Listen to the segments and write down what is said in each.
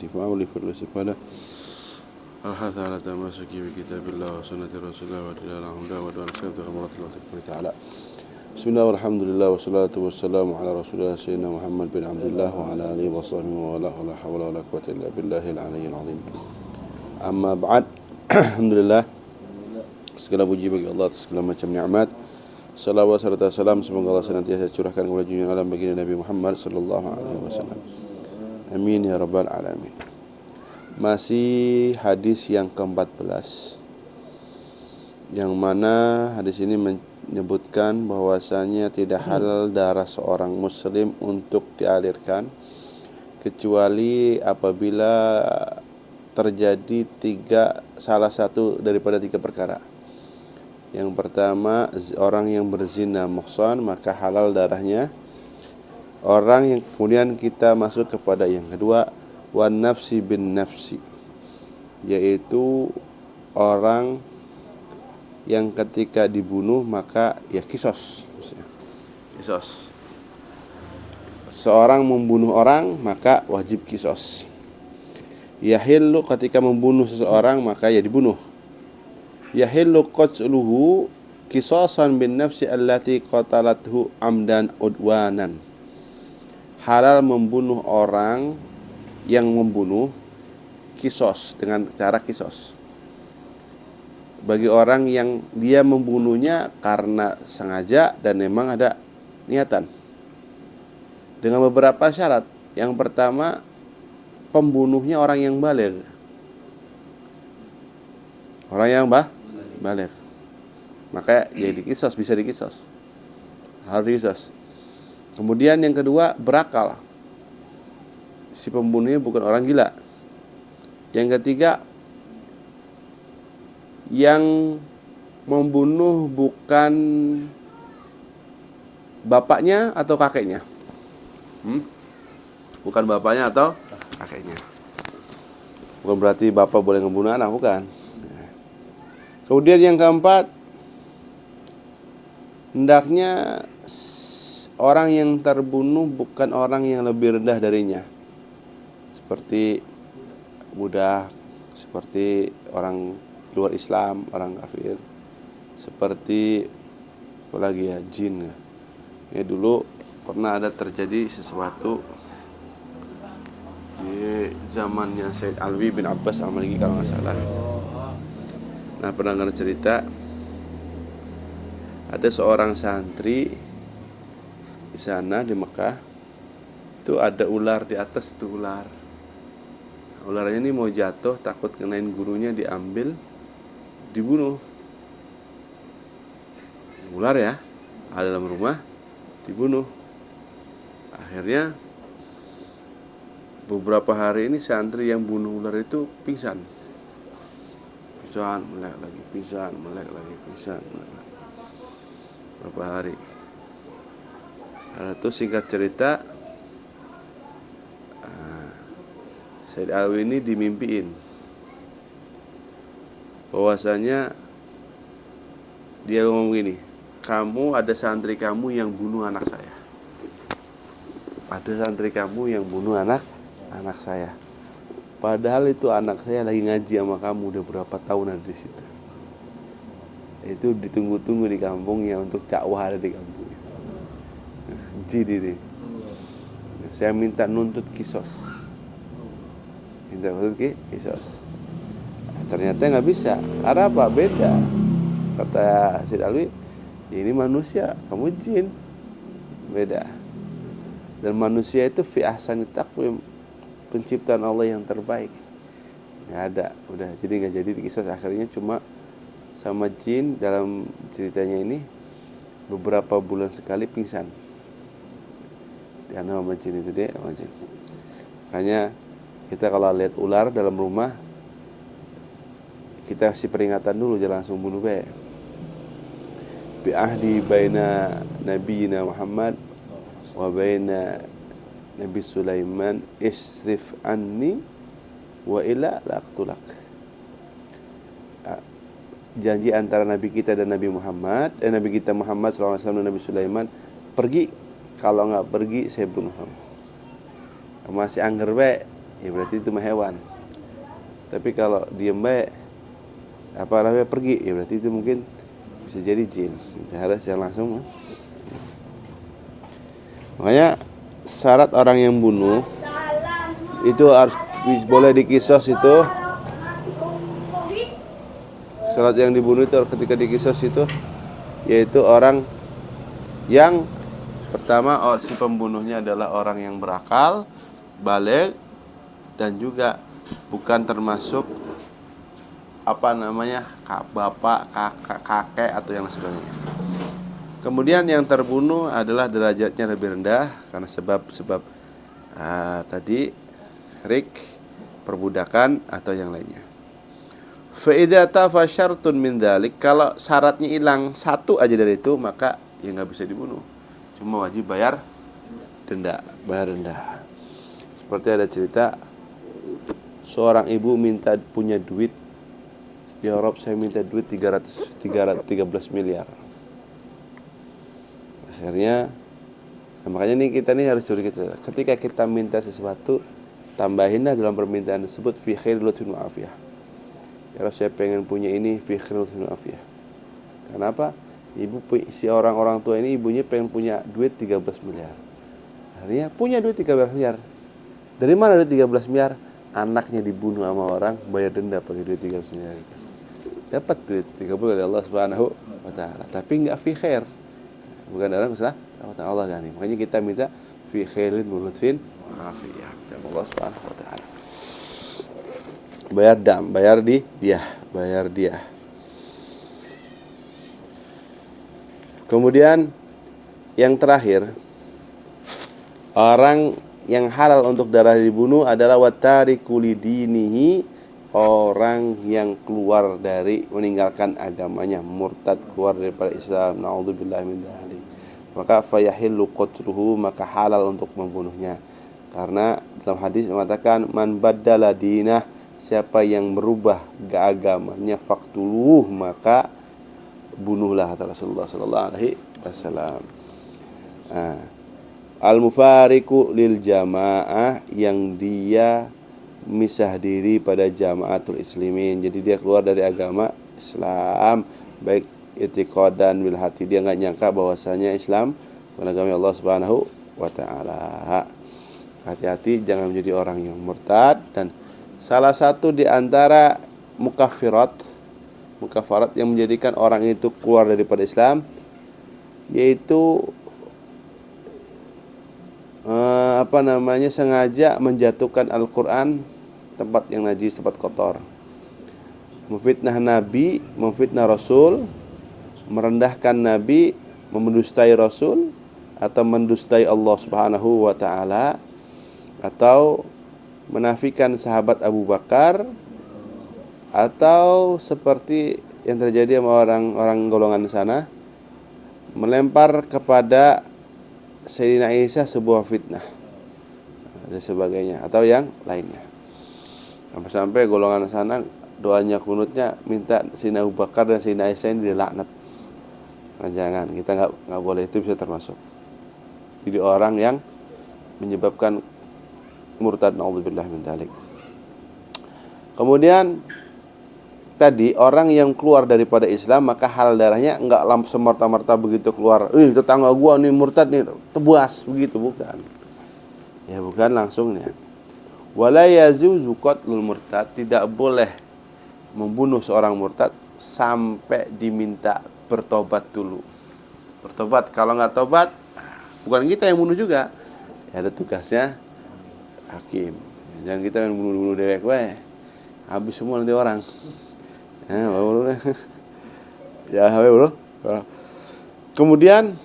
الانتفاع والاستفادة الحث على التمسك بكتاب الله وسنة رسول الله ودلالة على الهدى ودعاء الخير ومرات الله تعالى. بسم الله والحمد لله والصلاة والسلام على رسول الله سيدنا محمد بن عبد الله وعلى آله وصحبه ولا حول ولا قوة إلا بالله العلي العظيم. Amma ba'd. Alhamdulillah, segala puji bagi Allah atas segala macam nikmat. Salawat serta salam semoga Allah senantiasa curahkan kepada junjungan alam baginda Nabi Muhammad sallallahu alaihi wasallam. Amin ya rabbal alamin. Masih hadis yang ke-14, yang mana hadis ini menyebutkan bahwasanya tidak halal darah seorang muslim untuk dialirkan kecuali apabila terjadi salah satu daripada tiga perkara. Yang pertama, orang yang berzina muhsan, maka halal darahnya. Orang yang kemudian kita masuk kepada yang kedua, wan nafsi bin nafsi, yaitu orang yang ketika dibunuh maka ya kisos. Seorang membunuh orang maka wajib kisos. Yahillu, ketika membunuh seseorang maka ya dibunuh. Yahillu qatluhu qisasan bin nafsi allati qatalathu amdan udwanan. Halal membunuh orang yang membunuh kisos, dengan cara kisos, bagi orang yang dia membunuhnya karena sengaja dan memang ada niatan, dengan beberapa syarat. Yang pertama, pembunuhnya orang yang baligh. Orang yang baligh. Maka jadi kisos, bisa dikisos. Harus dikisos. Kemudian yang kedua, berakal. Si pembunuhnya bukan orang gila. Yang ketiga, yang membunuh bukan bapaknya atau kakeknya. Bukan bapaknya atau kakeknya. Bukan berarti bapak boleh membunuh anak, bukan. Kemudian yang keempat, hendaknya orang yang terbunuh bukan orang yang lebih rendah darinya, seperti budak, seperti orang luar Islam, orang kafir, seperti apa lagi ya, jin. Ya, dulu pernah ada terjadi sesuatu di zamannya Said Alwi bin Abbas Al-Maliki kalau nggak salah. Nah, pernah dengar cerita ada seorang santri di sana di Mekah, itu ada ular di atas, itu ular. Ularnya ini mau jatuh, takut kenain gurunya, diambil, dibunuh. Ular ya, ada dalam rumah, dibunuh. Akhirnya beberapa hari ini santri yang bunuh ular itu pingsan, melek lagi, pingsan, melek lagi, pingsan, melek lagi. Beberapa hari. Karena itu singkat cerita, Said Alwi ini dimimpiin bahwasanya dia ngomong gini, kamu ada santri kamu yang bunuh anak saya. Ada santri kamu yang bunuh anak saya. Padahal itu anak saya lagi ngaji sama kamu udah berapa tahun ada di situ. Itu ditunggu-tunggu di kampungnya untuk dakwah, ada di kampung. Jadi ini, saya minta nuntut kisos. Ternyata nggak bisa. Karena apa? Beda. Kata Said Alwi, ini manusia, kamu jin. Beda. Dan manusia itu fi ahsani taqwim, penciptaan Allah yang terbaik. Nggak ada, udah. Jadi nggak jadi dikisos. Akhirnya cuma sama jin dalam ceritanya ini beberapa bulan sekali pingsan. Dia sama jin itu dia, sama jin. Makanya kita kalau lihat ular dalam rumah, kita kasih peringatan dulu, jangan langsung bunuh be. Bi ahdi baina nabiyina Muhammad wa baina Nabi Sulaiman isrif anni wa ila laqtulak. Janji antara Nabi kita dan Nabi Muhammad, Nabi kita Muhammad SAW dan Nabi Sulaiman, pergi, kalau nggak pergi saya bunuh kamu. Masih angger be, ya berarti itu mah hewan. Tapi kalau diem baik, apa namanya, pergi, ya berarti itu mungkin bisa jadi jin. Harus yang langsung. Makanya syarat orang yang bunuh itu harus boleh dikisos itu. Syarat yang dibunuh itu ketika dikisos itu yaitu orang yang pertama, si pembunuhnya adalah orang yang berakal, baligh, dan juga bukan termasuk apa namanya bapak, kakek atau yang sebagainya. Kemudian yang terbunuh adalah derajatnya lebih rendah karena sebab tadi rik, perbudakan atau yang lainnya. Fa idza tafa syartun min dzalik, kalau syaratnya hilang satu aja dari itu, maka ya enggak bisa dibunuh. Cuma wajib bayar denda. Seperti ada cerita seorang ibu minta punya duit di Arab, saya minta duit 13 miliar. Akhirnya makanya nih kita nih harus curi kita. Ketika kita minta sesuatu, tambahinlah dalam permintaan tersebut fi khairil wa afiyah. Ya Rabb, saya pengen punya ini fi khairil wa afiyah. Kenapa? Si orang tua ini, ibunya pengen punya duit 13 miliar. Akhirnya punya duit 13 miliar. Dari mana duit 13 miliar? Anaknya dibunuh sama orang, bayar denda pakai duit 13 miliar. Dapat duit 30 dari Allah Subhanahu wa taala, tapi enggak fi khair. Bukan orang usaha rahmatan Allah kan. Makanya kita minta fi khairin wa lutfin wa afiyah dari Allah Subhanahu wa taala. Bayar dia. Kemudian yang terakhir, orang yang halal untuk darah dibunuh adalah watariku lidinihi, orang yang keluar dari, meninggalkan agamanya, murtad, keluar daripada Islam, naudzubillahi min dzalik. Maka fayahillu qatluhu, maka halal untuk membunuhnya. Karena dalam hadis mengatakan man baddala dinah, siapa yang merubah agamanya, faqtuluh, maka bunuhlah, kata Rasulullah sallallahu alaihi wasallam. Al-mufariqu lil jamaah, yang dia misah diri pada jamaatul muslimin. Jadi dia keluar dari agama Islam, baik i'tiqadan bil hati, dia enggak nyangka bahwasanya Islam bukan agama Allah Subhanahu wa taala. Hati-hati jangan menjadi orang yang murtad. Dan salah satu di antara mukaffirat yang menjadikan orang itu keluar daripada Islam yaitu sengaja menjatuhkan Al-Quran tempat yang najis, tempat kotor, memfitnah Nabi, memfitnah Rasul, merendahkan Nabi, mendustai Rasul, atau mendustai Allah Subhanahu wa taala, atau menafikan sahabat Abu Bakar, atau seperti yang terjadi sama orang golongan di sana, melempar kepada Sayyidina Isa sebuah fitnah dan sebagainya, atau yang lainnya. Sampai golongan sana doanya, kunutnya minta Sayyidina Abu Bakar dan Sayyidina Isa ini dilaknat. Nah, jangan, kita nggak boleh, itu bisa termasuk jadi orang yang menyebabkan murtad, naudzubillah min dzalik. Kemudian tadi orang yang keluar daripada Islam, maka halal darahnya enggak semerta-merta begitu keluar, tetangga gua nih murtad nih, tebuas, begitu bukan. Ya bukan langsungnya. Wala yazuzu qatlul murtad, tidak boleh membunuh seorang murtad sampai diminta bertobat dulu. Bertobat, kalau enggak tobat, bukan kita yang bunuh juga. Ya ada tugasnya hakim. Jangan kita yang bunuh-bunuh dewek wae. Habis semua nanti orang. Bro. Kemudian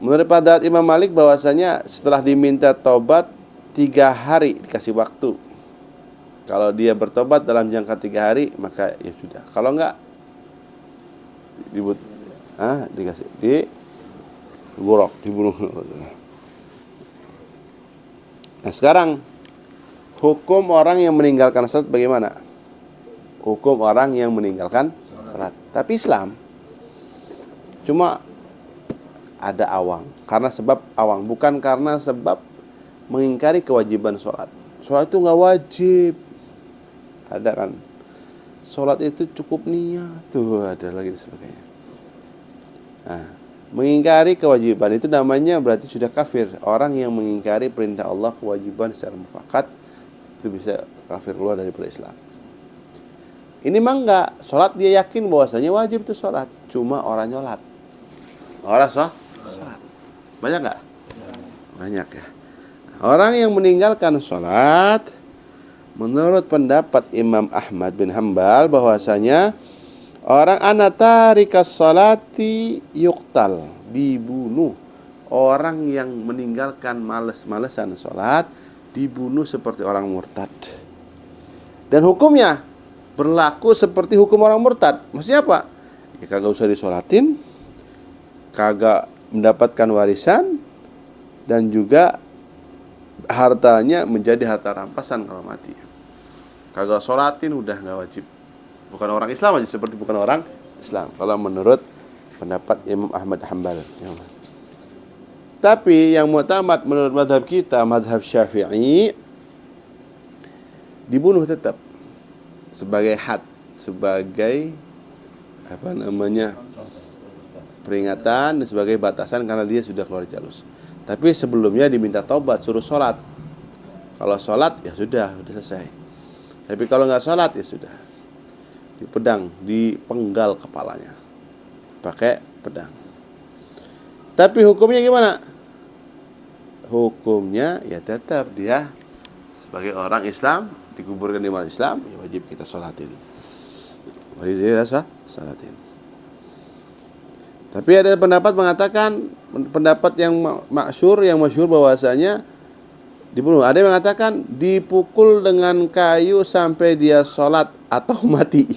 menurut pendapat Imam Malik bahwasanya setelah diminta tobat 3 hari dikasih waktu. Kalau dia bertobat dalam jangka 3 hari, maka ya sudah. Kalau enggak dibunuh. Nah, sekarang hukum orang yang meninggalkan salat bagaimana? Hukum orang yang meninggalkan salat. Tapi Islam cuma ada awang, karena sebab awang, bukan karena sebab mengingkari kewajiban salat. sholat itu nggak wajib. Ada kan, sholat itu cukup niat, tuh ada lagi dan sebagainya. Nah, mengingkari kewajiban itu namanya berarti sudah kafir. Orang yang mengingkari perintah Allah, kewajiban secara mufakat, itu bisa kafir, keluar daripada Islam. Ini mah enggak, sholat dia yakin bahwasanya wajib itu sholat, cuma orang nyolat. Orang sholat banyak nggak? Banyak ya. Orang yang meninggalkan sholat, menurut pendapat Imam Ahmad bin Hambal bahwasanya orang anatarikas sholati yuktal, dibunuh. Orang yang meninggalkan males-malesan sholat dibunuh seperti orang murtad. Dan hukumnya berlaku seperti hukum orang murtad. Maksudnya apa? Ya kagak usah disolatin, kagak mendapatkan warisan, dan juga hartanya menjadi harta rampasan kalau mati. Kagak sholatin udah nggak wajib. Bukan orang Islam aja, seperti bukan orang Islam kalau menurut pendapat Imam Ahmad Hambal. Tapi yang mu'tamad menurut madhab kita, madhab Syafi'i, dibunuh tetap sebagai had, sebagai peringatan dan sebagai batasan karena dia sudah keluar jalus. Tapi sebelumnya diminta taubat, suruh sholat. Kalau sholat ya sudah selesai. Tapi kalau nggak sholat ya sudah, dipedang, dipenggal kepalanya pakai pedang. Tapi hukumnya gimana? Hukumnya ya tetap dia sebagai orang Islam, dikuburkan di masjid Islam, ya wajib kita sholatin. Wajib kita sholatin. Tapi ada pendapat mengatakan, pendapat yang masyhur bahwasanya dibunuh. Ada yang mengatakan dipukul dengan kayu sampai dia sholat atau mati.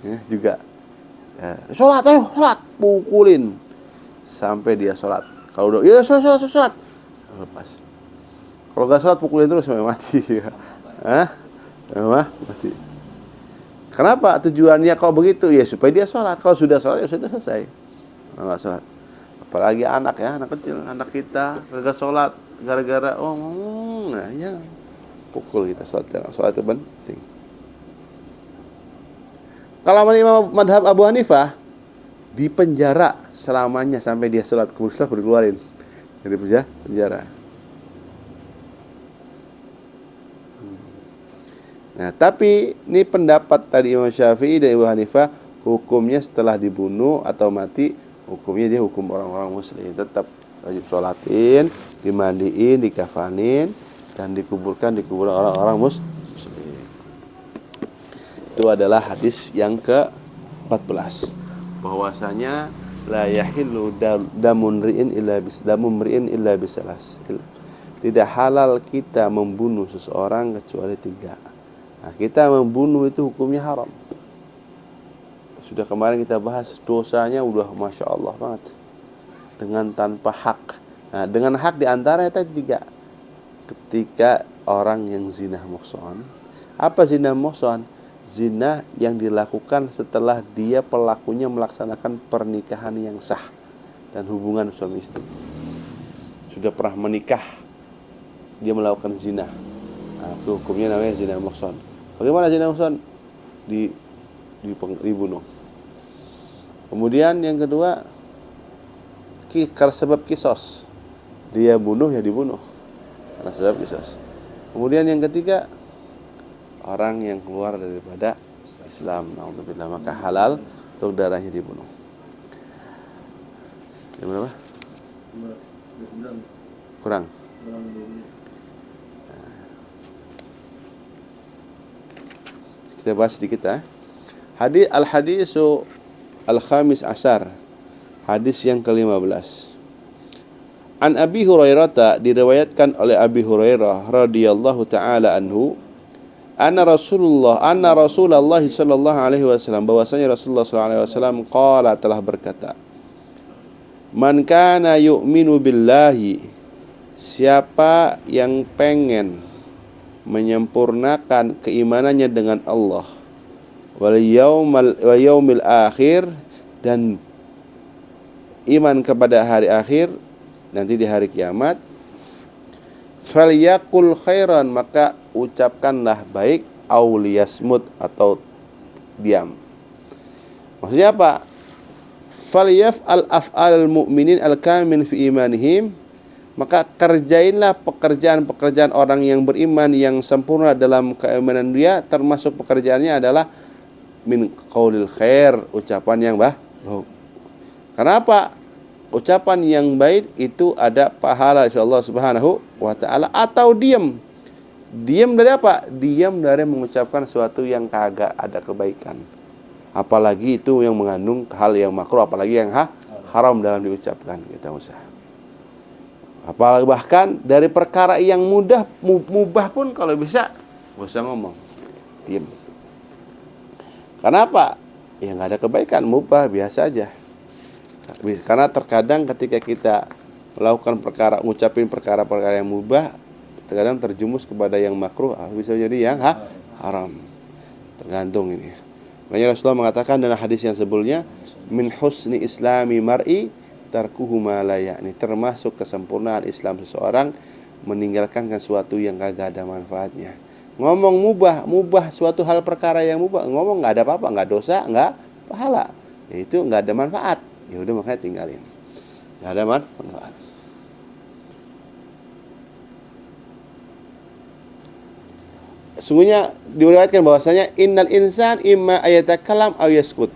Ya, juga. Ya, sholat, pukulin sampai dia sholat. Kalau udah, ya sholat, lepas. Kalau nggak sholat pukulin terus sampai mati. Mati. Kenapa? Tujuannya kalau begitu ya supaya dia sholat. Kalau sudah sholat ya sudah selesai. Nggak sholat. Apalagi anak ya, anak kecil, anak kita nggak sholat gara-gara ya pukul kita sholat. Sholat itu penting. Kalau menimba madhab Abu Hanifah, dipenjara selamanya sampai dia sholat, keluarin dari penjara. Nah, tapi ini pendapat tadi Imam Syafi'i dan Abu Hanifah, hukumnya setelah dibunuh atau mati, hukumnya dia hukum orang-orang muslim, tetap wajib sholatin, dimandiin, dikafanin, dan dikuburkan di kuburan orang-orang muslim. Itu adalah hadis yang ke-14, bahwasanya la yahillu damun mri'in illa bisalas. Tidak halal kita membunuh seseorang kecuali 3. Nah, kita membunuh itu hukumnya haram. Sudah kemarin kita bahas, dosanya udah Masya Allah banget, dengan tanpa hak. Nah, dengan hak diantaranya tadi 3. Ketika orang yang zina muhsan. Apa zina muhsan? Zina yang dilakukan setelah dia pelakunya melaksanakan pernikahan yang sah dan hubungan suami istri. Sudah pernah menikah, dia melakukan zina. Nah, itu hukumnya namanya zina muhsan. Bagaimana zina muhsan? Dibunuh. Kemudian yang kedua, karena sebab kisos, dia bunuh ya dibunuh karena sebab kisos. Kemudian yang ketiga, orang yang keluar daripada Islam, naudzubillah, maka halal untuk darahnya dibunuh. Yang berapa? Kurang. Kita bahas sedikit ya. Al-hadisu al-khamis ashar, hadis yang ke-15. An Abi Hurairah, diriwayatkan oleh Abi Hurairah radhiyallahu taala anhu, anna Rasulullah sallallahu alaihi wasallam, bahwasanya Rasulullah sallallahu alaihi wasallam qala, telah berkata, man kana yu'minu billahi, siapa yang pengen menyempurnakan keimanannya dengan Allah, wal yaumil akhir, dan iman kepada hari akhir, nanti di hari kiamat, falyakul khairan, maka ucapkanlah baik, au liyasmut, atau diam. Maksudnya apa? Falyaf'al af'al mu'minin al-kamin fi imanihim, maka kerjainlah pekerjaan-pekerjaan orang yang beriman yang sempurna dalam keimanan dia, termasuk pekerjaannya adalah min qaulil khair, ucapan yang baik. Kenapa? Ucapan yang baik itu ada pahala insyaallah subhanahu wa ta'ala, atau diam. Diam dari apa? Diam dari mengucapkan sesuatu yang kagak ada kebaikan. Apalagi itu yang mengandung hal yang makruh, apalagi yang haram dalam diucapkan, kita usah. Apalagi bahkan dari perkara yang mubah pun kalau bisa gak usah ngomong, diam. Kenapa? Ya nggak ada kebaikan, mubah biasa aja. Karena terkadang ketika kita melakukan ngucapin perkara-perkara yang mubah, terkadang terjumus kepada yang makruh, bisa jadi yang haram. Tergantung ini. Makanya Rasulullah mengatakan dalam hadis yang sebelumnya, min husni islami mar'i tarkuhu ma la ya'ni, termasuk kesempurnaan Islam seseorang meninggalkan sesuatu yang kagak ada manfaatnya. Ngomong mubah suatu hal perkara yang mubah, ngomong nggak ada apa-apa, nggak dosa, nggak pahala, itu nggak ada manfaat. Ya udah, makanya tinggalin, nggak ada manfaat. Sungguhnya diriwayatkan bahwasanya innal insan imma ayatakalam aw yaskut.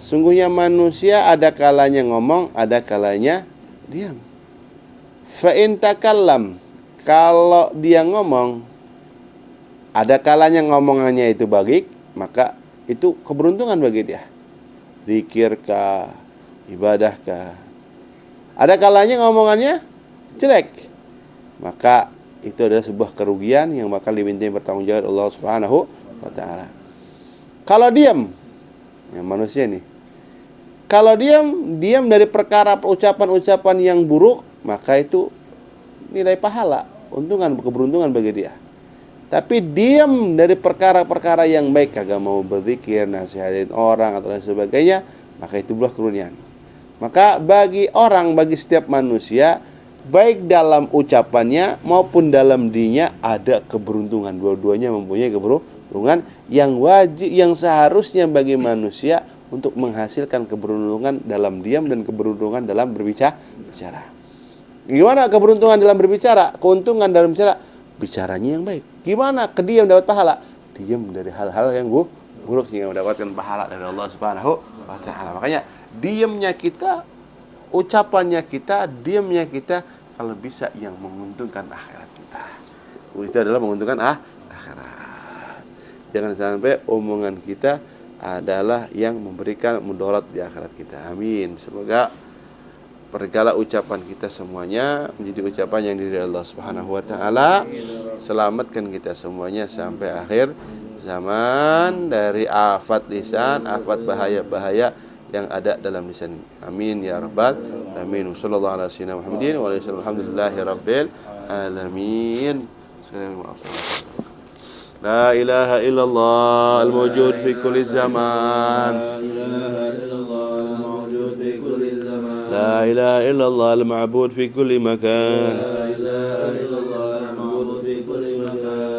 Sungguhnya manusia ada kalanya ngomong, ada kalanya diam. Fa in takallam, kalau dia ngomong, ada kalanya ngomongannya itu baik, maka itu keberuntungan bagi dia. Zikirkah, ibadahkah. Ada kalanya ngomongannya jelek, maka itu adalah sebuah kerugian yang bakal dimintai bertanggung jawab Allah Subhanahu wa ta'ala. Kalau diam, ya manusia nih, kalau diam dari perkara ucapan-ucapan yang buruk, maka itu nilai pahala, untungan, keberuntungan bagi dia. Tapi diam dari perkara-perkara yang baik, kagak mau berzikir, nasihatin orang atau lain sebagainya, maka itu buah kerugian. Maka bagi setiap manusia, baik dalam ucapannya maupun dalam dirinya ada keberuntungan. Dua-duanya mempunyai keberuntungan yang wajib, yang seharusnya bagi manusia untuk menghasilkan keberuntungan dalam diam dan keberuntungan dalam berbicara. Gimana keberuntungan dalam berbicara? Keuntungan dalam bicara, bicaranya yang baik. Gimana kediam dapat pahala? Diam dari hal-hal yang buruk sehingga mendapatkan pahala dari Allah Subhanahu wa ta'ala. Makanya diamnya kita, ucapannya kita, diamnya kita, kalau bisa yang menguntungkan akhirat kita. Itu adalah menguntungkan akhirat. Jangan sampai omongan kita adalah yang memberikan mudarat di akhirat kita. Amin. Semoga perkala ucapan kita semuanya menjadi ucapan yang dari Allah Subhanahu wa ta'ala. Selamatkan kita semuanya sampai akhir zaman dari afat lisan, afat bahaya-bahaya yang ada dalam lisan. Amin ya rabbal alamin. Sallallahu alaihi wasallam Muhammadin wa alihi alhamdulillahi rabbil alamin. La ilaha illallah al-mawjud fi kulli zaman. La ilaha illallah al-ma'bud fi kulli makan.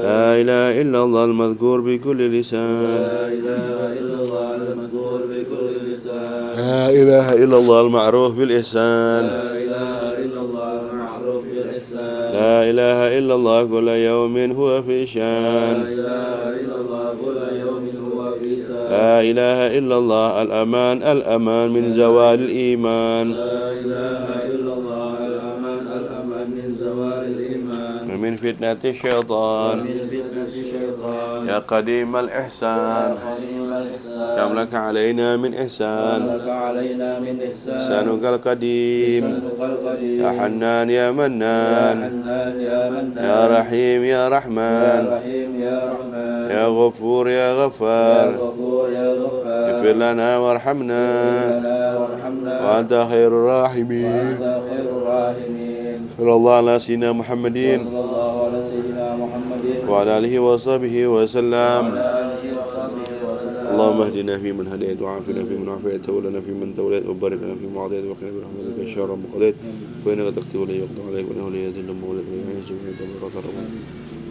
La ilaha illallah al-madhkur bi kulli lisan. La ilaha illallah al-ma'ruf bil ihsan. La ilaha illallah kulla yawmin huwa fi syan. La ilaha illallah al-aman al-aman min zawal al-iman. ومن فتنة الشيطان يا قديم الإحسان كم لك علينا من إحسان إحسانك القديم يا حنان يا منان يا رحيم يا رحمن يا غفور يا غفار اغفر لنا وارحمنا وأنت خير الراحمين صلى الله على سيدنا محمد وعلى آله وصحبه وسلم اللهم اهدنا فيمن هديت وعافنا فيمن عافيت تولنا فيمن توليت وبارك لنا فيما أعطيت وقنا برحمتك شر ما قضيت وإنك تقضي ولا يقضى عليك وإنه لا يذل من ولد ولا يعز من يتبارك ربنا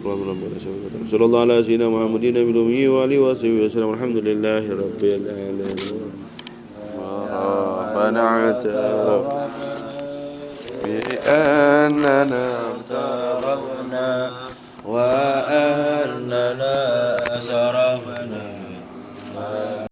اللهم ربنا سبحانه صلى الله على سيدنا محمد النبي الأمي وآله وصحبه وسلم الحمد لله رب العالمين ربنا اعترف بأننا اغتربنا